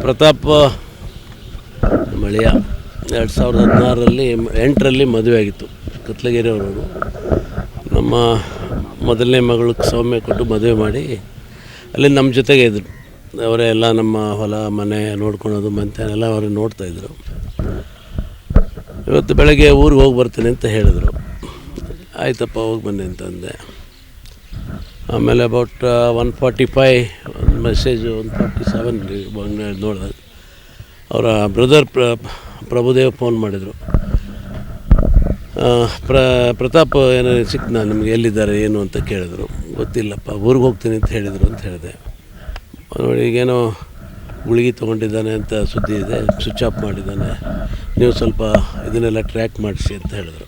ಪ್ರತಾಪ್ ಮಳೆಯ 2016ರಲ್ಲಿ 8ರಲ್ಲಿ ಮದುವೆ ಆಗಿತ್ತು. ಕತ್ಲಗಿರಿಯವರು ನಮ್ಮ ಮೊದಲನೇ ಮಗಳಿಗೆ ಸೌಮ್ಯ ಕೊಟ್ಟು ಮದುವೆ ಮಾಡಿ ಅಲ್ಲಿ ನಮ್ಮ ಜೊತೆಗೆ ಇದ್ದರು. ಅವರೇ ಎಲ್ಲ ನಮ್ಮ ಹೊಲ ಮನೆ ನೋಡ್ಕೊಳೋದು ಮಂತೆನೆಲ್ಲ ಅವರು ನೋಡ್ತಾಯಿದ್ರು. ಇವತ್ತು ಬೆಳಗ್ಗೆ ಊರಿಗೆ ಹೋಗಿ ಬರ್ತೀನಿ ಅಂತ ಹೇಳಿದರು. ಆಯ್ತಪ್ಪ ಹೋಗಿ ಬನ್ನಿ ಅಂತಂದೆ. ಆಮೇಲೆ ಅಬೌಟ್ 1:45 ಒಂದು ಮೆಸೇಜು 1:47 ನೋಡಿದೆ. ಅವರ ಬ್ರದರ್ ಪ್ರಭುದೇವ್ ಫೋನ್ ಮಾಡಿದರು. ಪ್ರತಾಪ್ ಏನೋ ಸಿಕ್ತು, ನಿಮಗೆ ಎಲ್ಲಿದ್ದಾರೆ ಏನು ಅಂತ ಕೇಳಿದ್ರು. ಗೊತ್ತಿಲ್ಲಪ್ಪ, ಊರಿಗೆ ಹೋಗ್ತೀನಿ ಅಂತ ಹೇಳಿದರು ಅಂತ ಹೇಳಿದೆ. ನೋಡಿ ಈಗೇನೋ ಗುಳಿಗೆ ತೊಗೊಂಡಿದ್ದಾನೆ ಅಂತ ಸುದ್ದಿ ಇದೆ, ಸ್ವಿಚ್ ಆಫ್ ಮಾಡಿದ್ದಾನೆ, ನೀವು ಸ್ವಲ್ಪ ಇದನ್ನೆಲ್ಲ ಟ್ರ್ಯಾಕ್ ಮಾಡಿಸಿ ಅಂತ ಹೇಳಿದರು.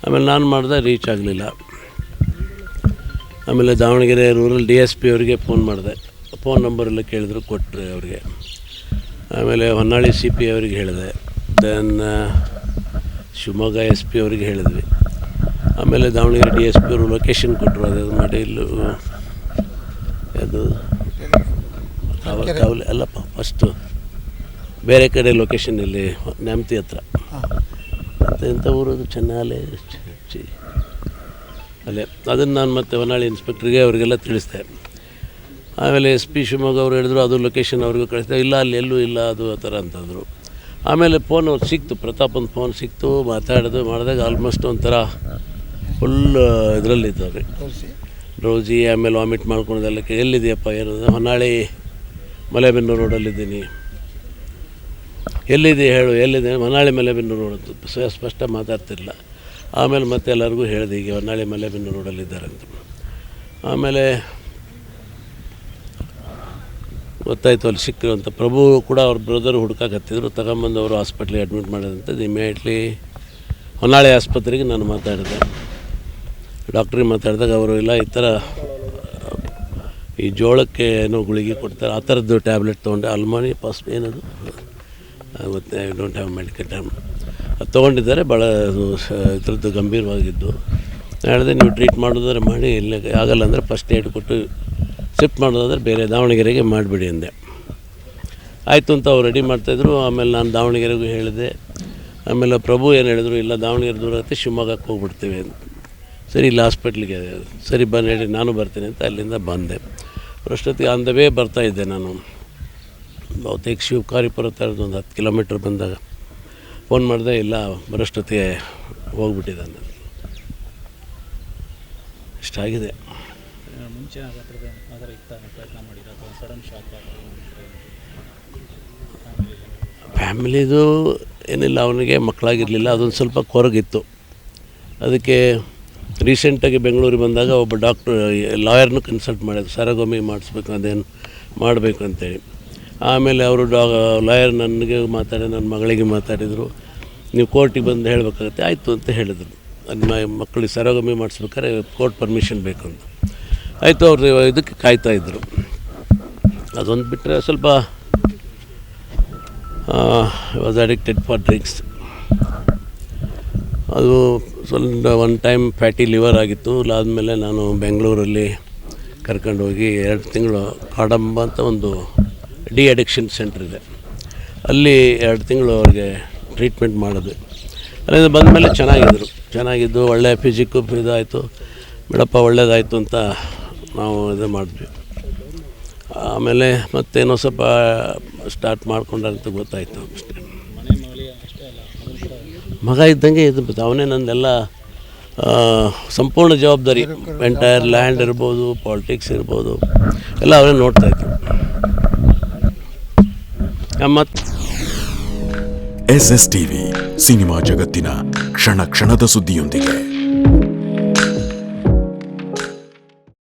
ಆಮೇಲೆ ನಾನು ಮಾಡಿದೆ, ರೀಚ್ ಆಗಲಿಲ್ಲ. ಆಮೇಲೆ ದಾವಣಗೆರೆ ರೂರಲ್ DSP ಅವರಿಗೆ ಫೋನ್ ಮಾಡಿದೆ. ಫೋನ್ ನಂಬರೆಲ್ಲ ಕೇಳಿದ್ರು, ಕೊಟ್ಟರೆ ಅವರಿಗೆ. ಆಮೇಲೆ ಹೊನ್ನಾಳಿ CP ಅವರಿಗೆ ಹೇಳಿದೆ. ದೆನ್ ಶಿವಮೊಗ್ಗ SP ಅವರಿಗೆ ಹೇಳಿದ್ವಿ. ಆಮೇಲೆ ದಾವಣಗೆರೆ DSP ಅವರು ಲೊಕೇಶನ್ ಕೊಟ್ಟರು. ಅದು ಮಾಡಿ ಅದು ಕಾವಲೆ ಅಲ್ಲಪ್ಪ, ಫಸ್ಟು ಬೇರೆ ಕಡೆ ಲೊಕೇಶನ್ ಇಲ್ಲಿ ನ್ಯಾಮತಿ ಹತ್ರ ಮತ್ತು ಎಂಥ ಊರದು, ಚೆನ್ನಾಲೆ ಅಲ್ಲೇ. ಅದನ್ನು ನಾನು ಮತ್ತೆ ಹೊನ್ನಾಳಿ ಇನ್ಸ್ಪೆಕ್ಟ್ರಿಗೆ ಅವರಿಗೆಲ್ಲ ತಿಳಿಸಿದೆ. ಆಮೇಲೆ SP ಶಿವಮೊಗ್ಗ ಅವರು ಹೇಳಿದ್ರು, ಅದು ಲೊಕೇಶನ್ ಅವ್ರಿಗೂ ಕಳಿಸಿದೆ. ಇಲ್ಲ, ಅಲ್ಲಿ ಎಲ್ಲೂ ಇಲ್ಲ, ಅದು ಆ ಥರ ಅಂತಂದರು. ಆಮೇಲೆ ಫೋನ್ ಅವ್ರು ಸಿಕ್ತು, ಪ್ರತಾಪನ ಫೋನ್ ಸಿಕ್ತು. ಮಾತಾಡೋದು ಮಾಡಿದಾಗ ಆಲ್ಮೋಸ್ಟ್ ಒಂಥರ ಫುಲ್ ಇದರಲ್ಲಿದ್ದಾರೆ, ರೋಜಿ. ಆಮೇಲೆ ವಾಮಿಟ್ ಮಾಡ್ಕೊಳೋದೆಲ್ಲ. ಎಲ್ಲಿದೆಯಪ್ಪ ಏನು? ಹೊನ್ನಾಳಿ ಮಲೆಬೆನ್ನೂರು ರೋಡಲ್ಲಿದ್ದೀನಿ. ಎಲ್ಲಿದೆ ಹೇಳು, ಎಲ್ಲಿದೆ? ಹೊನ್ನಾಳಿ ಮಲೆಬೆನ್ನೂರು ರೋಡ್ ಅಂತ ಸ್ಪಷ್ಟ ಮಾತಾಡ್ತಿರಲಿಲ್ಲ. ಆಮೇಲೆ ಮತ್ತೆ ಎಲ್ಲರಿಗೂ ಹೇಳಿದೆ, ಈಗ ಹೊನ್ನಾಳಿ ಮಲೆಬೆನ್ನೂರು ರೋಡಲ್ಲಿದ್ದಾರೆ ಅಂತ. ಆಮೇಲೆ ಗೊತ್ತಾಯಿತು ಅಲ್ಲಿ ಸಿಕ್ಕರು ಅಂತ. ಪ್ರಭು ಕೂಡ ಅವ್ರ ಬ್ರದರ್ ಹುಡ್ಕಾಕತ್ತಿದ್ರು. ತಗೊಂಬಂದು ಅವರು ಹಾಸ್ಪಿಟ್ಲಿಗೆ ಅಡ್ಮಿಟ್ ಮಾಡೋದಂತೆ. ಇಮಿಡಿಯೇಟ್ಲಿ ಹೊನ್ನಾಳಿ ಆಸ್ಪತ್ರೆಗೆ ನಾನು ಮಾತಾಡಿದೆ. ಡಾಕ್ಟ್ರಿಗೆ ಮಾತಾಡಿದಾಗ ಅವರು ಇಲ್ಲ, ಈ ಥರ ಈ ಜೋಳಕ್ಕೆ ಏನೋ ಗುಳಿಗೆ ಕೊಡ್ತಾರೆ, ಆ ಥರದ್ದು ಟ್ಯಾಬ್ಲೆಟ್ ತೊಗೊಂಡೆ. ಅಲ್ಮಾನಿ ಏನದು ಗೊತ್ತೇ, I don't have medical time. ಅದು ತೊಗೊಂಡಿದ್ದಾರೆ. ಭಾಳ ಇದ್ರದ್ದು ಗಂಭೀರವಾಗಿದ್ದು. ಹೇಳಿದೆ, ನೀವು ಟ್ರೀಟ್ ಮಾಡೋದಾದ್ರೆ ಮಾಡಿ, ಇಲ್ಲ ಆಗಲ್ಲ ಅಂದರೆ ಫಸ್ಟ್ ಏಡ್ ಕೊಟ್ಟು ಶಿಫ್ಟ್ ಮಾಡೋದಾದ್ರೆ ಬೇರೆ ದಾವಣಗೆರೆಗೆ ಮಾಡಿಬಿಡಿ ಅಂದೆ. ಆಯಿತು ಅಂತ ಅವ್ರು ರೆಡಿ ಮಾಡ್ತಾಯಿದ್ರು. ಆಮೇಲೆ ನಾನು ದಾವಣಗೆರೆಗೂ ಹೇಳಿದೆ. ಆಮೇಲೆ ಪ್ರಭು ಏನು ಹೇಳಿದ್ರು, ಇಲ್ಲ ದಾವಣಗೆರೆ ದೂರ ಆಗುತ್ತೆ, ಶಿವಮೊಗ್ಗಕ್ಕೆ ಹೋಗ್ಬಿಡ್ತೀವಿ ಅಂತ. ಸರಿ, ಇಲ್ಲ ಹಾಸ್ಪಿಟ್ಲಿಗೆ. ಸರಿ ಬನ್ನಿ ಹೇಳಿ, ನಾನು ಬರ್ತೀನಿ ಅಂತ ಅಲ್ಲಿಂದ ಬಂದೆ. ಅಷ್ಟೊತ್ತಿಗೆ ಆನ್ ದ ವೇ ಬರ್ತಾಯಿದ್ದೆ ನಾನು. ಬಹುತೇಕ ಶಿವಕಾರಿಪುರ ಥರದ್ದು ಒಂದು 10 ಕಿಲೋಮೀಟ್ರ್ ಬಂದಾಗ ಫೋನ್ ಮಾಡಿದೆ. ಇಲ್ಲ, ಬರೋಷ್ಟೊತ್ತಿಗೆ ಹೋಗ್ಬಿಟ್ಟಿದ್ದಾನೆ. ಇಷ್ಟಾಗಿದೆ. ಫ್ಯಾಮಿಲಿದು ಏನಿಲ್ಲ, ಅವನಿಗೆ ಮಕ್ಕಳಾಗಿರಲಿಲ್ಲ. ಅದೊಂದು ಸ್ವಲ್ಪ ಕೊರಗಿತ್ತು. ಅದಕ್ಕೆ ರೀಸೆಂಟಾಗಿ ಬೆಂಗಳೂರಿಗೆ ಬಂದಾಗ ಒಬ್ಬ ಲಾಯರ್ನೂ ಕನ್ಸಲ್ಟ್ ಮಾಡಿದ್ರು, ಸರಗೋಮಿ ಮಾಡಿಸ್ಬೇಕು, ಅದೇನು ಮಾಡಬೇಕು ಅಂತೇಳಿ. ಆಮೇಲೆ ಅವರು ಲಾಯರ್ ನನಗೆ ನನ್ನ ಮಗಳಿಗೆ ಮಾತಾಡಿದರು. ನೀವು ಕೋರ್ಟಿಗೆ ಬಂದು ಹೇಳಬೇಕಾಗತ್ತೆ. ಆಯಿತು ಅಂತ ಹೇಳಿದರು. ಮಕ್ಕಳಿಗೆ ಸರಗೋಮಿ ಮಾಡಿಸ್ಬೇಕಾದ್ರೆ ಕೋರ್ಟ್ ಪರ್ಮಿಷನ್ ಬೇಕು ಅಂತ. ಆಯಿತು, ಅವರು ಇದಕ್ಕೆ ಕಾಯ್ತಾಯಿದ್ರು. ಅದೊಂದು ಬಿಟ್ಟರೆ ಸ್ವಲ್ಪ ವಾಸ್ ಅಡಿಕ್ಟೆಡ್ ಫಾರ್ ಡ್ರಿಂಕ್ಸ್. ಅದು ಸ್ವಲ್ಪ ಒನ್ ಟೈಮ್ ಫ್ಯಾಟಿ ಲಿವರ್ ಆಗಿತ್ತು. ಆದಮೇಲೆ ನಾನು ಬೆಂಗಳೂರಲ್ಲಿ ಕರ್ಕೊಂಡೋಗಿ 2 ತಿಂಗಳು ಕಾಡಂಬ ಅಂತ ಒಂದು ಅಡಿಕ್ಷನ್ ಸೆಂಟ್ರ್ ಇದೆ, ಅಲ್ಲಿ 2 ತಿಂಗಳು ಅವ್ರಿಗೆ ಟ್ರೀಟ್ಮೆಂಟ್ ಮಾಡಿದ್ವಿ. ಅಲ್ಲಿಂದ ಬಂದಮೇಲೆ ಚೆನ್ನಾಗಿದ್ದು ಒಳ್ಳೆಯ ಫಿಸಿಕ್ಕು ಇದಾಯಿತು. ಬಿಡಪ್ಪ ಒಳ್ಳೇದಾಯಿತು ಅಂತ ನಾವು ಇದು ಮಾಡಿದ್ವಿ. ಆಮೇಲೆ ಮತ್ತೇನೋ ಸ್ವಲ್ಪ ಸ್ಟಾರ್ಟ್ ಮಾಡ್ಕೊಂಡಂತ ಗೊತ್ತಾಯಿತು ಅಷ್ಟೇ. ಮಗ ಇದ್ದಂಗೆ ಇದು ಅವನೇ ನಂದೆಲ್ಲ ಸಂಪೂರ್ಣ ಜವಾಬ್ದಾರಿ. ಎಂಟೈರ್ ಲ್ಯಾಂಡ್ ಇರ್ಬೋದು, ಪಾಲಿಟಿಕ್ಸ್ ಇರ್ಬೋದು, ಎಲ್ಲ ಅವರೇ ನೋಡ್ತಾಯಿದ್ರು. ಮತ್ತು SSTV ಸಿನಿಮಾ ಜಗತ್ತಿನ ಕ್ಷಣ ಕ್ಷಣದ ಸುದ್ದಿಯೊಂದಿಗೆ.